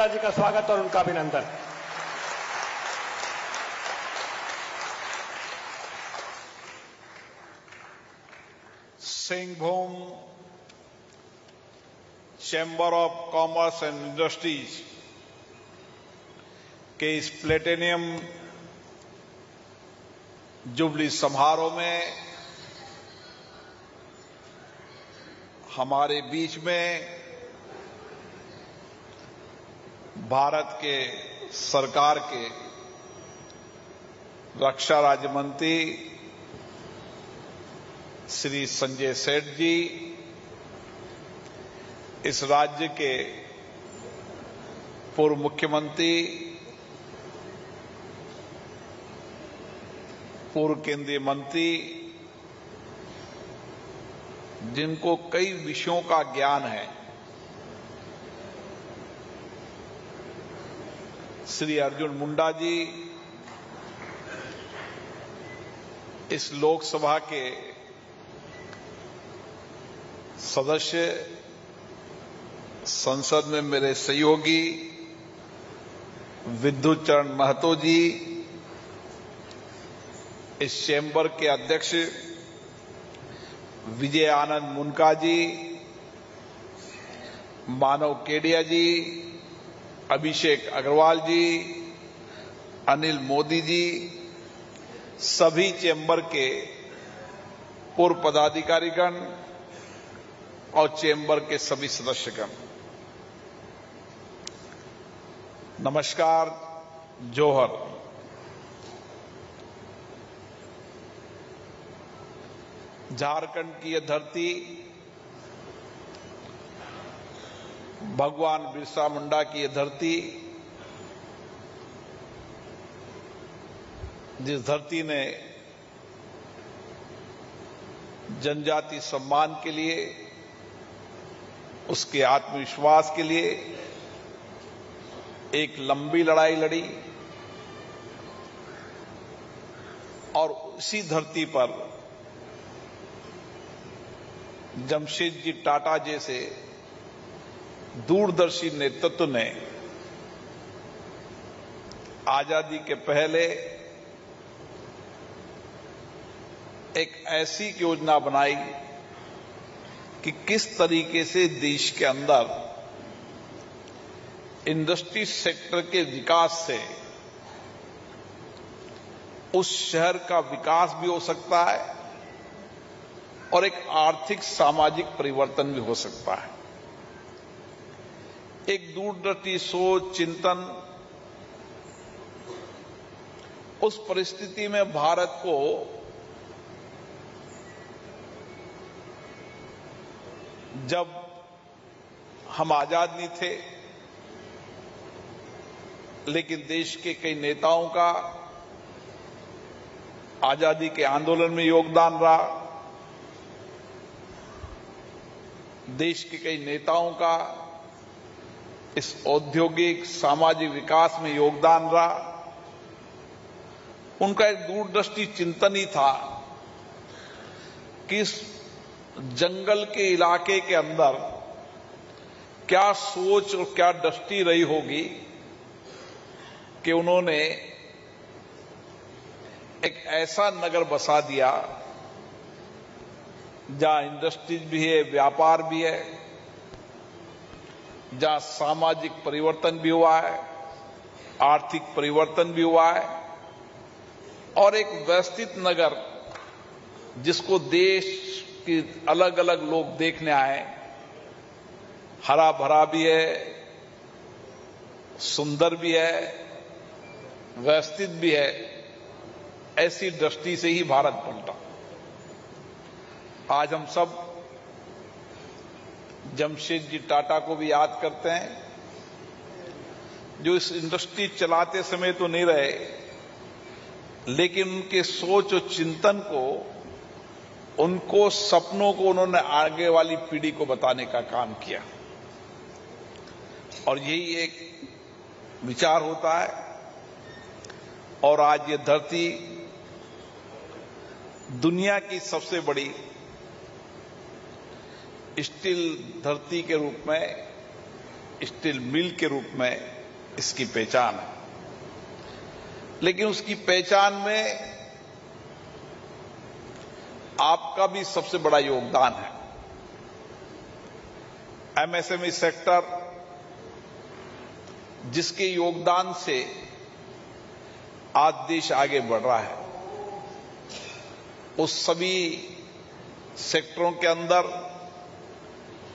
जी का स्वागत और उनका अभिनंदन। Singhbhum chamber of commerce and industries के इस प्लेटिनियम जुबली समारोह में हमारे बीच में भारत के सरकार के रक्षा राज्य मंत्री श्री संजय सेठ जी, इस राज्य के पूर्व मुख्यमंत्री, पूर्व केंद्रीय मंत्री, जिनको कई विषयों का ज्ञान है, श्री अर्जुन मुंडा जी, इस लोकसभा के सदस्य, संसद में मेरे सहयोगी विद्युत चरण महतो जी, इस चैम्बर के अध्यक्ष विजय आनंद मुनका जी, मानव केडिया जी, अभिषेक अग्रवाल जी, अनिल मोदी जी, सभी चैम्बर के पूर्व पदाधिकारीगण और चैम्बर के सभी सदस्यगण, नमस्कार, जोहर। झारखंड की यह धरती भगवान बिरसा मुंडा की यह धरती, जिस धरती ने जनजाति सम्मान के लिए, उसके आत्मविश्वास के लिए एक लंबी लड़ाई लड़ी और उसी धरती पर जमशेदजी टाटा जैसे दूरदर्शी नेतृत्व ने आजादी के पहले एक ऐसी योजना बनाई कि किस तरीके से देश के अंदर इंडस्ट्री सेक्टर के विकास से उस शहर का विकास भी हो सकता है और एक आर्थिक सामाजिक परिवर्तन भी हो सकता है। एक दूरदर्शी सोच, चिंतन, उस परिस्थिति में भारत को जब हम आजाद नहीं थे, लेकिन देश के कई नेताओं का आजादी के आंदोलन में योगदान रहा, देश के कई नेताओं का इस औद्योगिक सामाजिक विकास में योगदान रहा। उनका एक दूरदृष्टि चिंतन ही था कि इस जंगल के इलाके के अंदर क्या सोच और क्या दृष्टि रही होगी कि उन्होंने एक ऐसा नगर बसा दिया जहां इंडस्ट्रीज भी है, व्यापार भी है, जहां सामाजिक परिवर्तन भी हुआ है, आर्थिक परिवर्तन भी हुआ है और एक व्यवस्थित नगर जिसको देश के अलग अलग लोग देखने आए, हरा भरा भी है, सुंदर भी है, व्यवस्थित भी है, ऐसी दृष्टि से ही भारत पलटा। आज हम सब जमशेदजी टाटा को भी याद करते हैं, जो इस इंडस्ट्री चलाते समय तो नहीं रहे, लेकिन उनके सोच और चिंतन को, उनको सपनों को उन्होंने आगे वाली पीढ़ी को बताने का काम किया और यही एक विचार होता है। और आज ये धरती दुनिया की सबसे बड़ी स्टील धरती के रूप में स्टील मिल के रूप में इसकी पहचान है। लेकिन उसकी पहचान में आपका भी सबसे बड़ा योगदान है। एमएसएमई सेक्टर जिसके योगदान से आज देश आगे बढ़ रहा है, उस सभी सेक्टरों के अंदर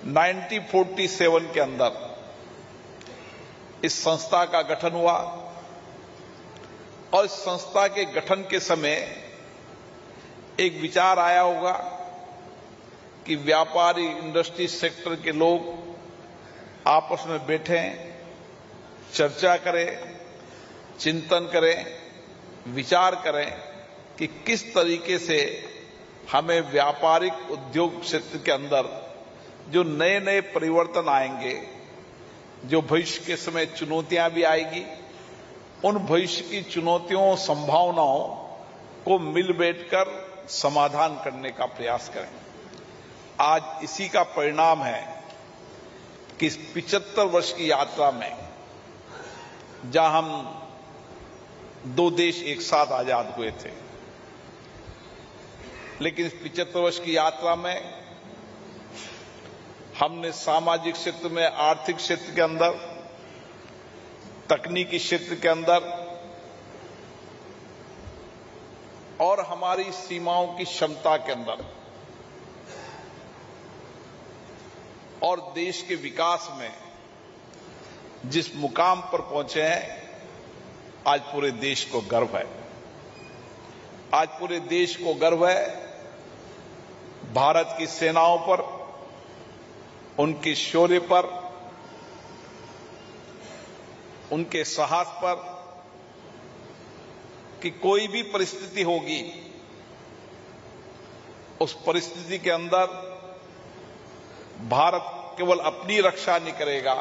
1947 के अंदर इस संस्था का गठन हुआ और इस संस्था के गठन के समय एक विचार आया होगा कि व्यापारी इंडस्ट्री सेक्टर के लोग आपस में बैठें, चर्चा करें, चिंतन करें, विचार करें कि किस तरीके से हमें व्यापारिक उद्योग क्षेत्र के अंदर जो नए नए परिवर्तन आएंगे, जो भविष्य के समय चुनौतियां भी आएगी, उन भविष्य की चुनौतियों, संभावनाओं को मिल बैठकर समाधान करने का प्रयास करें। आज इसी का परिणाम है कि इस 75 वर्ष की यात्रा में, जहां हम दो देश एक साथ आजाद हुए थे, लेकिन इस 75 वर्ष की यात्रा में हमने सामाजिक क्षेत्र में, आर्थिक क्षेत्र के अंदर, तकनीकी क्षेत्र के अंदर और हमारी सीमाओं की क्षमता के अंदर और देश के विकास में जिस मुकाम पर पहुंचे हैं, आज पूरे देश को गर्व है। आज पूरे देश को गर्व है भारत की सेनाओं पर, उनके शौर्य पर, उनके साहस पर कि कोई भी परिस्थिति होगी, उस परिस्थिति के अंदर भारत केवल अपनी रक्षा नहीं करेगा,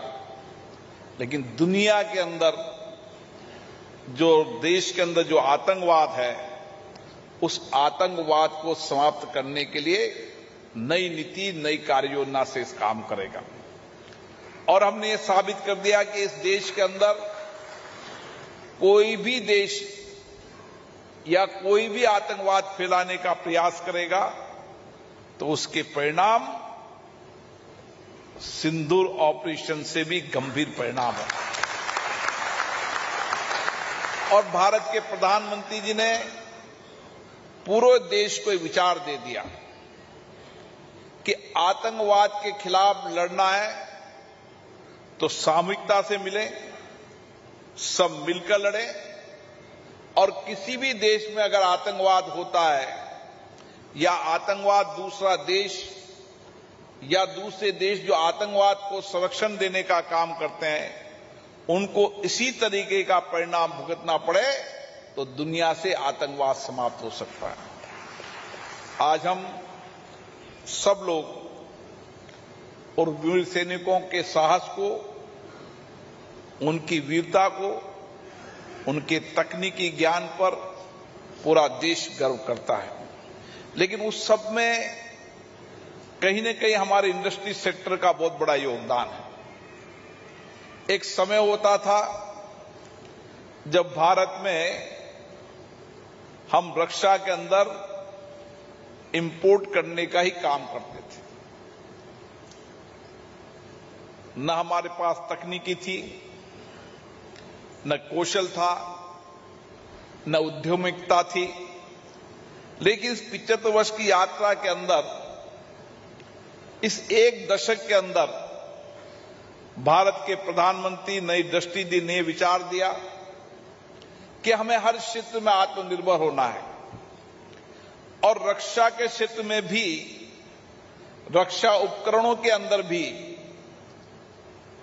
लेकिन दुनिया के अंदर जो देश के अंदर जो आतंकवाद है, उस आतंकवाद को समाप्त करने के लिए नई नीति, नई कार्य योजना से इस काम करेगा। और हमने ये साबित कर दिया कि इस देश के अंदर कोई भी देश या कोई भी आतंकवाद फैलाने का प्रयास करेगा तो उसके परिणाम सिंदूर ऑपरेशन से भी गंभीर परिणाम है। और भारत के प्रधानमंत्री जी ने पूरे देश को विचार दे दिया कि आतंकवाद के खिलाफ लड़ना है तो सामूहिकता से मिले, सब मिलकर लड़े, और किसी भी देश में अगर आतंकवाद होता है या आतंकवाद दूसरा देश या दूसरे देश जो आतंकवाद को संरक्षण देने का काम करते हैं, उनको इसी तरीके का परिणाम भुगतना पड़े तो दुनिया से आतंकवाद समाप्त हो सकता है। आज हम सब लोग और वीर सैनिकों के साहस को, उनकी वीरता को, उनके तकनीकी ज्ञान पर पूरा देश गर्व करता है। लेकिन उस सब में कहीं न कहीं हमारे इंडस्ट्री सेक्टर का बहुत बड़ा योगदान है। एक समय होता था जब भारत में हम रक्षा के अंदर इंपोर्ट करने का ही काम करते थे। न हमारे पास तकनीकी थी, न कौशल था, न उद्यमिकता थी। लेकिन इस 75 वर्ष की यात्रा के अंदर, इस एक दशक के अंदर भारत के प्रधानमंत्री नई दृष्टि दी, नए विचार दिया कि हमें हर क्षेत्र में आत्मनिर्भर होना है और रक्षा के क्षेत्र में भी, रक्षा उपकरणों के अंदर भी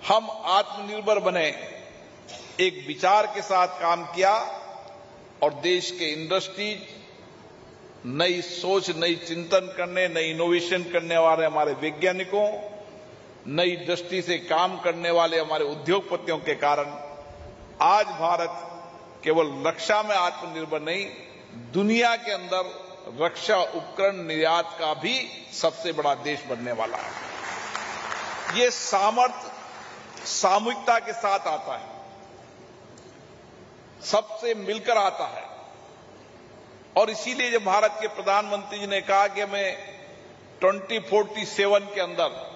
हम आत्मनिर्भर बने। एक विचार के साथ काम किया और देश के इंडस्ट्रीज, नई सोच, नई चिंतन करने, नई इनोवेशन करने वाले हमारे वैज्ञानिकों, नई दृष्टि से काम करने वाले हमारे उद्योगपतियों के कारण आज भारत केवल रक्षा में आत्मनिर्भर नहीं, दुनिया के अंदर रक्षा उपकरण निर्यात का भी सबसे बड़ा देश बनने वाला है। ये सामर्थ्य सामूहिकता के साथ आता है, सबसे मिलकर आता है। और इसीलिए जब भारत के प्रधानमंत्री जी ने कहा कि हमें 2047 के अंदर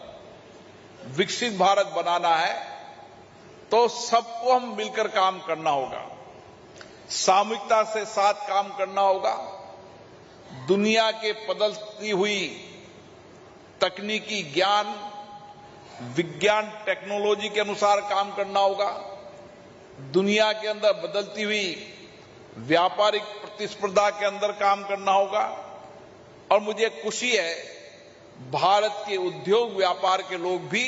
विकसित भारत बनाना है, तो सबको हम मिलकर काम करना होगा, सामूहिकता से साथ काम करना होगा, दुनिया के बदलती हुई तकनीकी ज्ञान, विज्ञान, टेक्नोलॉजी के अनुसार काम करना होगा, दुनिया के अंदर बदलती हुई व्यापारिक प्रतिस्पर्धा के अंदर काम करना होगा। और मुझे खुशी है भारत के उद्योग व्यापार के लोग भी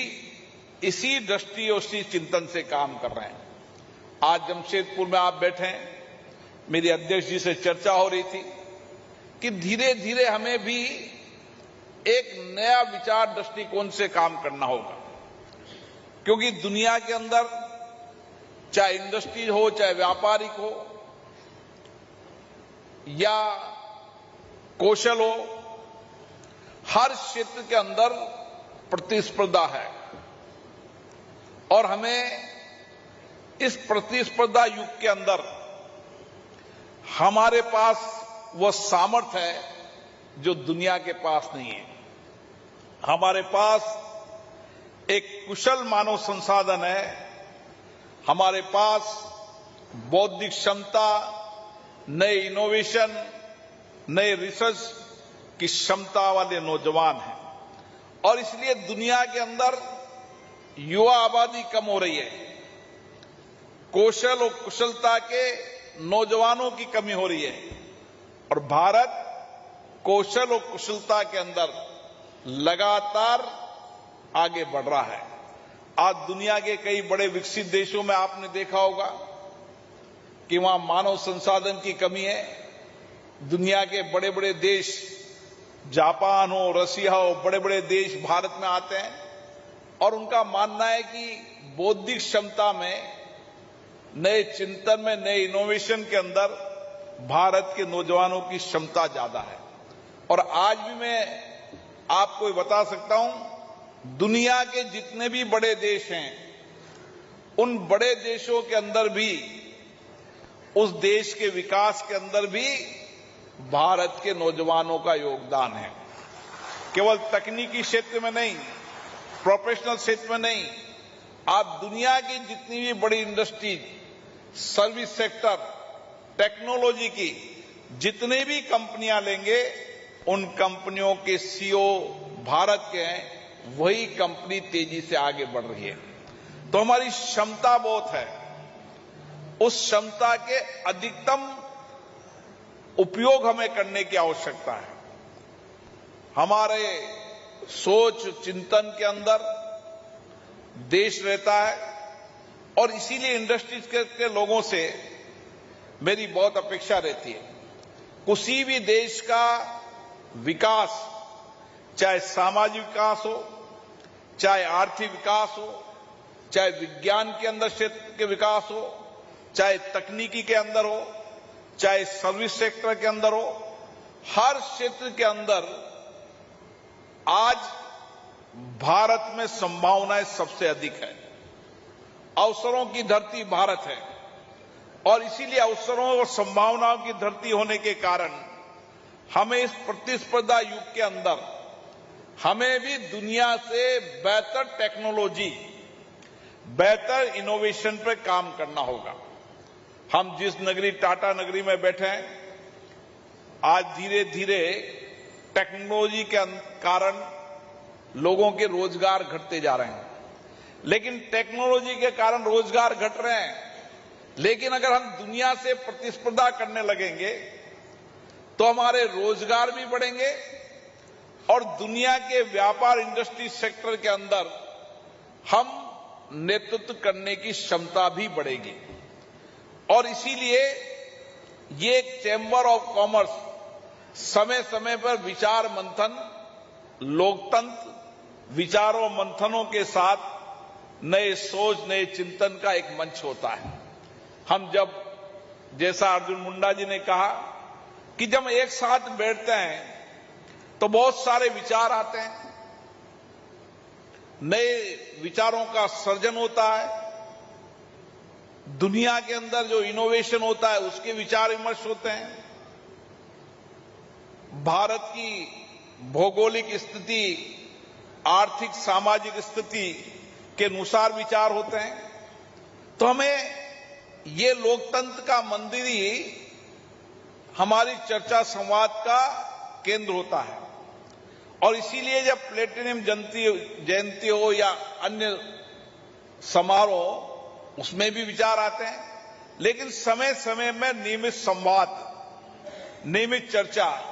इसी दृष्टि और इसी चिंतन से काम कर रहे हैं। आज जमशेदपुर में आप बैठे हैं, मेरी अध्यक्ष जी से चर्चा हो रही थी कि धीरे धीरे हमें भी एक नया विचार दृष्टिकोण से काम करना होगा, क्योंकि दुनिया के अंदर चाहे इंडस्ट्री हो, चाहे व्यापारिक हो या कौशल हो, हर क्षेत्र के अंदर प्रतिस्पर्धा है। और हमें इस प्रतिस्पर्धा युग के अंदर हमारे पास वह सामर्थ्य है जो दुनिया के पास नहीं है। हमारे पास एक कुशल मानव संसाधन है, हमारे पास बौद्धिक क्षमता, नए इनोवेशन, नए रिसर्च की क्षमता वाले नौजवान हैं। और इसलिए दुनिया के अंदर युवा आबादी कम हो रही है, कौशल और कुशलता के नौजवानों की कमी हो रही है। और भारत कौशल और कुशलता के अंदर लगातार आगे बढ़ रहा है। आज दुनिया के कई बड़े विकसित देशों में आपने देखा होगा कि वहां मानव संसाधन की कमी है। दुनिया के बड़े बड़े देश, जापान हो, रसिया हो, बड़े बड़े देश भारत में आते हैं और उनका मानना है कि बौद्धिक क्षमता में, नए चिंतन में, नए इनोवेशन के अंदर भारत के नौजवानों की क्षमता ज्यादा है। और आज भी मैं आपको बता सकता हूं, दुनिया के जितने भी बड़े देश हैं, उन बड़े देशों के अंदर भी, उस देश के विकास के अंदर भी भारत के नौजवानों का योगदान है। केवल तकनीकी क्षेत्र में नहीं, प्रोफेशनल क्षेत्र में नहीं, आप दुनिया की जितनी भी बड़ी इंडस्ट्री, सर्विस सेक्टर, टेक्नोलॉजी की जितनी भी कंपनियां लेंगे, उन कंपनियों के सीईओ भारत के हैं, वही कंपनी तेजी से आगे बढ़ रही है। तो हमारी क्षमता बहुत है, उस क्षमता के अधिकतम उपयोग हमें करने की आवश्यकता है। हमारे सोच चिंतन के अंदर देश रहता है और इसीलिए इंडस्ट्रीज के लोगों से मेरी बहुत अपेक्षा रहती है। किसी भी देश का विकास, चाहे सामाजिक विकास हो, चाहे आर्थिक विकास हो, चाहे विज्ञान के अंदर क्षेत्र के विकास हो, चाहे तकनीकी के अंदर हो, चाहे सर्विस सेक्टर के अंदर हो, हर क्षेत्र के अंदर आज भारत में संभावनाएं सबसे अधिक है। अवसरों की धरती भारत है और इसीलिए अवसरों और संभावनाओं की धरती होने के कारण हमें इस प्रतिस्पर्धा युग के अंदर हमें भी दुनिया से बेहतर टेक्नोलॉजी, बेहतर इनोवेशन पर काम करना होगा। हम जिस नगरी, टाटा नगरी में बैठे हैं, आज धीरे धीरे टेक्नोलॉजी के कारण लोगों के रोजगार घटते जा रहे हैं। लेकिन टेक्नोलॉजी के कारण रोजगार घट रहे हैं, लेकिन अगर हम दुनिया से प्रतिस्पर्धा करने लगेंगे तो हमारे रोजगार भी बढ़ेंगे और दुनिया के व्यापार इंडस्ट्री सेक्टर के अंदर हम नेतृत्व करने की क्षमता भी बढ़ेगी। और इसीलिए ये चैम्बर ऑफ कॉमर्स समय समय पर विचार मंथन, लोकतंत्र, विचारों मंथनों के साथ नए सोच, नए चिंतन का एक मंच होता है। हम जब, जैसा अर्जुन मुंडा जी ने कहा कि जब एक साथ बैठते हैं तो बहुत सारे विचार आते हैं, नए विचारों का सर्जन होता है, दुनिया के अंदर जो इनोवेशन होता है उसके विचार विमर्श होते हैं, भारत की भौगोलिक स्थिति, आर्थिक सामाजिक स्थिति के अनुसार विचार होते हैं। तो हमें ये लोकतंत्र का मंदिर ही हमारी चर्चा संवाद का केंद्र होता है। और इसीलिए जब प्लेटिनियम जयंती हो या अन्य समारोह, उसमें भी विचार आते हैं, लेकिन समय समय में नियमित संवाद, नियमित चर्चा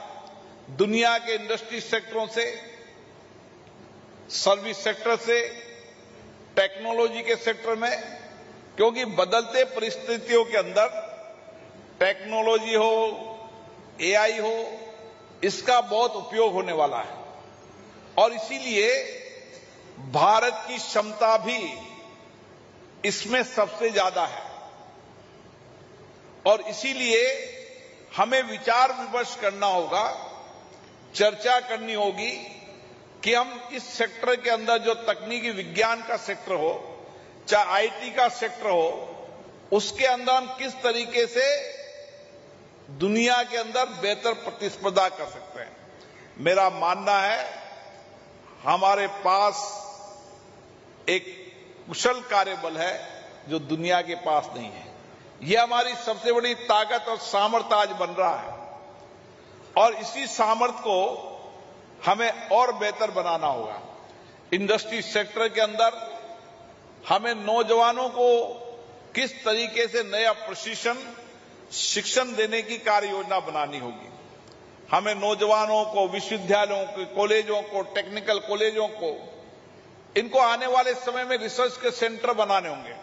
दुनिया के इंडस्ट्री सेक्टरों से, सर्विस सेक्टर से, टेक्नोलॉजी के सेक्टर में, क्योंकि बदलते परिस्थितियों के अंदर टेक्नोलॉजी हो, एआई हो, इसका बहुत उपयोग होने वाला है। और इसीलिए भारत की क्षमता भी इसमें सबसे ज्यादा है। और इसीलिए हमें विचार विमर्श करना होगा, चर्चा करनी होगी कि हम इस सेक्टर के अंदर जो तकनीकी विज्ञान का सेक्टर हो, चाहे आईटी का सेक्टर हो, उसके अंदर हम किस तरीके से दुनिया के अंदर बेहतर प्रतिस्पर्धा कर सकते हैं। मेरा मानना है हमारे पास एक कुशल कार्यबल है जो दुनिया के पास नहीं है। यह हमारी सबसे बड़ी ताकत और सामर्थ्य आज बन रहा है। और इसी सामर्थ्य को हमें और बेहतर बनाना होगा। इंडस्ट्री सेक्टर के अंदर हमें नौजवानों को किस तरीके से नया प्रशिक्षण, शिक्षण देने की कार्य योजना बनानी होगी। हमें नौजवानों को, विश्वविद्यालयों को, कॉलेजों को, टेक्निकल कॉलेजों को, इनको आने वाले समय में रिसर्च के सेंटर बनाने होंगे।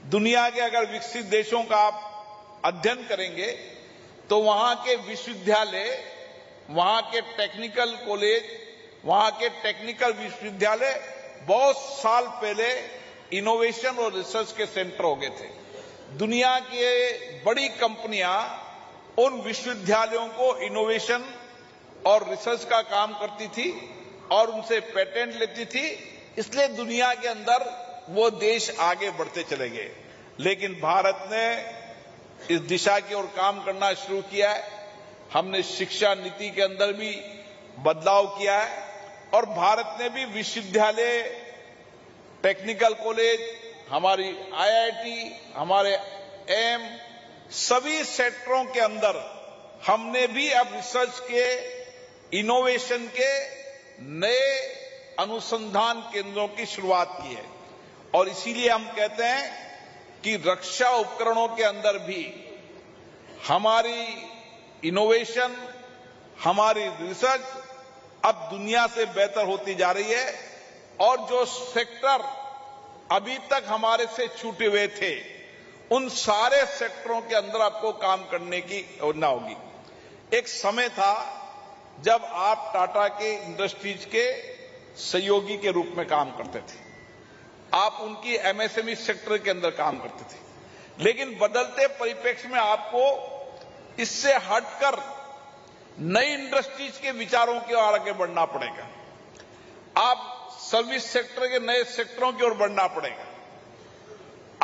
दुनिया के अगर विकसित देशों का आप अध्ययन करेंगे तो वहां के विश्वविद्यालय, वहां के टेक्निकल कॉलेज, वहां के टेक्निकल विश्वविद्यालय बहुत साल पहले इनोवेशन और रिसर्च के सेंटर हो गए थे। दुनिया की बड़ी कंपनियां उन विश्वविद्यालयों को इनोवेशन और रिसर्च का काम करती थी और उनसे पेटेंट लेती थी। इसलिए दुनिया के अंदर वो देश आगे बढ़ते चले गए। लेकिन भारत ने इस दिशा की ओर काम करना शुरू किया है। हमने शिक्षा नीति के अंदर भी बदलाव किया है और भारत ने भी विश्वविद्यालय, टेक्निकल कॉलेज, हमारी आईआईटी, हमारे एम, सभी सेक्टरों के अंदर हमने भी अब रिसर्च के, इनोवेशन के नए अनुसंधान केंद्रों की शुरुआत की है। और इसीलिए हम कहते हैं कि रक्षा उपकरणों के अंदर भी हमारी इनोवेशन, हमारी रिसर्च अब दुनिया से बेहतर होती जा रही है। और जो सेक्टर अभी तक हमारे से छूटे हुए थे, उन सारे सेक्टरों के अंदर आपको काम करने की योजना होगी। एक समय था जब आप टाटा के इंडस्ट्रीज के सहयोगी के रूप में काम करते थे, आप उनकी एमएसएमई सेक्टर के अंदर काम करते थे। लेकिन बदलते परिप्रेक्ष्य में आपको इससे हटकर नई इंडस्ट्रीज के विचारों की ओर आगे बढ़ना पड़ेगा। आप सर्विस सेक्टर के नए सेक्टरों की ओर बढ़ना पड़ेगा।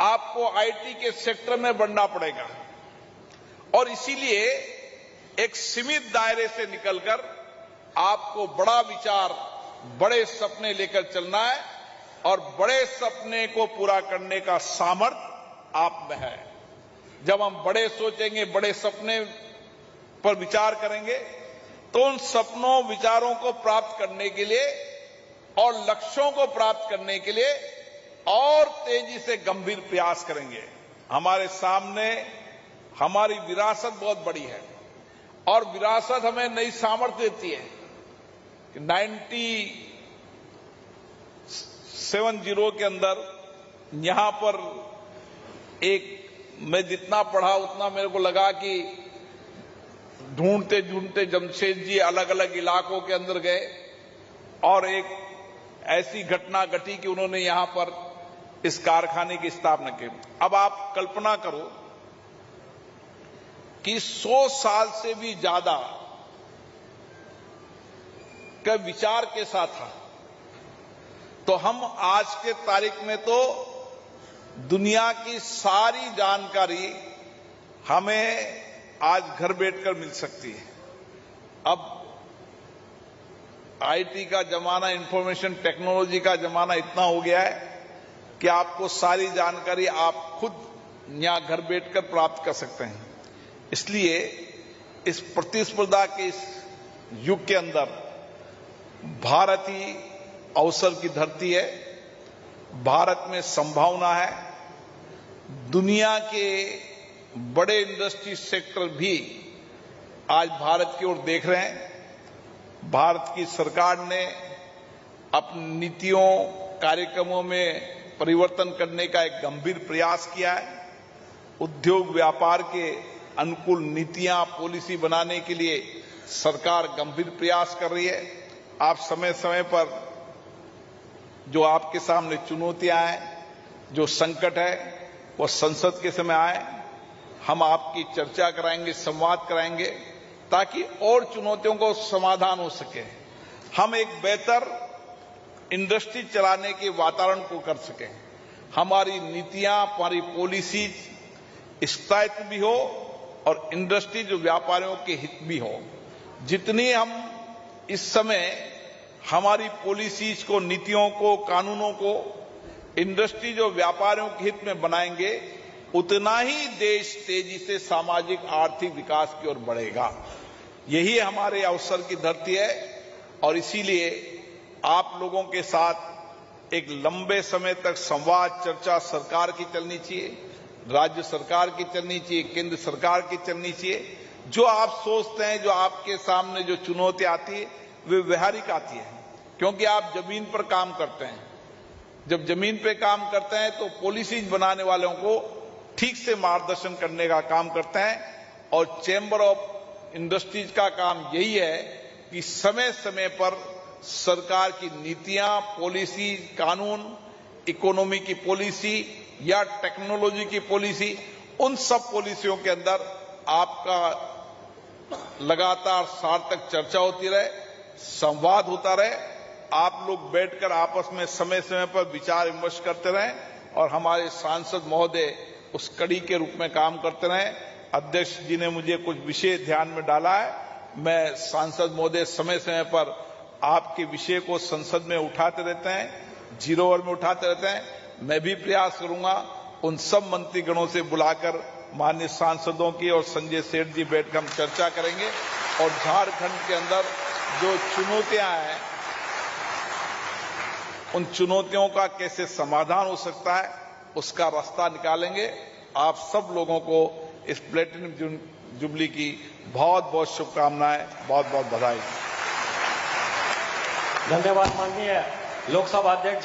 आपको आईटी के सेक्टर में बढ़ना पड़ेगा। और इसीलिए एक सीमित दायरे से निकलकर आपको बड़ा विचार, बड़े सपने लेकर चलना है और बड़े सपने को पूरा करने का सामर्थ्य आप में है। जब हम बड़े सोचेंगे, बड़े सपने पर विचार करेंगे, तो उन सपनों, विचारों को प्राप्त करने के लिए और लक्ष्यों को प्राप्त करने के लिए और तेजी से गंभीर प्रयास करेंगे। हमारे सामने हमारी विरासत बहुत बड़ी है और विरासत हमें नई सामर्थ्य देती है। 1970 के अंदर यहां पर मैं जितना पढ़ा उतना मेरे को लगा कि ढूंढते ढूंढते जमशेद जी अलग अलग इलाकों के अंदर गए और एक ऐसी घटना घटी कि उन्होंने यहां पर इस कारखाने की स्थापना की। अब आप कल्पना करो कि 100 साल से भी ज्यादा का विचार के साथ था। तो हम आज के तारीख में तो दुनिया की सारी जानकारी हमें आज घर बैठकर मिल सकती है। अब आईटी का जमाना, इंफॉर्मेशन टेक्नोलॉजी का जमाना इतना हो गया है कि आपको सारी जानकारी आप खुद यहां घर बैठकर प्राप्त कर सकते हैं। इसलिए इस प्रतिस्पर्धा के इस युग के अंदर भारत ही अवसर की धरती है, भारत में संभावना है। दुनिया के बड़े इंडस्ट्री सेक्टर भी आज भारत की ओर देख रहे हैं। भारत की सरकार ने अपनी नीतियों, कार्यक्रमों में परिवर्तन करने का एक गंभीर प्रयास किया है। उद्योग व्यापार के अनुकूल नीतियां, पॉलिसी बनाने के लिए सरकार गंभीर प्रयास कर रही है। आप समय समय पर जो आपके सामने चुनौतियां हैं, जो संकट है, वो संसद के समय आए, हम आपकी चर्चा कराएंगे, संवाद कराएंगे, ताकि और चुनौतियों को समाधान हो सके। हम एक बेहतर इंडस्ट्री चलाने के वातावरण को कर सकें। हमारी नीतियां, हमारी पॉलिसी स्थायित्व भी हो और इंडस्ट्री जो व्यापारियों के हित भी हो। जितनी हम इस समय हमारी पॉलिसीज को, नीतियों को, कानूनों को इंडस्ट्री जो व्यापारियों के हित में बनाएंगे, उतना ही देश तेजी से सामाजिक आर्थिक विकास की ओर बढ़ेगा। यही हमारे अवसर की धरती है और इसीलिए आप लोगों के साथ एक लंबे समय तक संवाद, चर्चा सरकार की चलनी चाहिए, राज्य सरकार की चलनी चाहिए, केंद्र सरकार की चलनी चाहिए। जो आप सोचते हैं, जो आपके सामने जो चुनौती आती है, वे व्यवहारिक आती है, क्योंकि आप जमीन पर काम करते हैं। जब जमीन पे काम करते हैं तो पॉलिसीज बनाने वालों को ठीक से मार्गदर्शन करने का काम करते हैं और चैम्बर ऑफ इंडस्ट्रीज का काम यही है कि समय समय पर सरकार की नीतियां, पॉलिसी, कानून, इकोनॉमी की पॉलिसी या टेक्नोलॉजी की पॉलिसी, उन सब पॉलिसियों के अंदर आपका लगातार सार्थक चर्चा होती रहे, संवाद होता रहे। आप लोग बैठकर आपस में समय समय पर विचार विमर्श करते रहें और हमारे सांसद महोदय उस कड़ी के रूप में काम करते रहें। अध्यक्ष जी ने मुझे कुछ विषय ध्यान में डाला है। मैं सांसद महोदय समय समय पर आपके विषय को संसद में उठाते रहते हैं, जीरो ओवर में उठाते रहते हैं। मैं भी प्रयास करूंगा उन सब मंत्रीगणों से बुलाकर माननीय सांसदों की और संजय सेठ जी बैठकर हम चर्चा करेंगे और झारखंड के अंदर जो चुनौतियां हैं, उन चुनौतियों का कैसे समाधान हो सकता है, उसका रास्ता निकालेंगे। आप सब लोगों को इस प्लेटिनम जुबली की बहुत बहुत शुभकामनाएं, बहुत बहुत बधाई। धन्यवाद माननीय लोकसभा अध्यक्ष।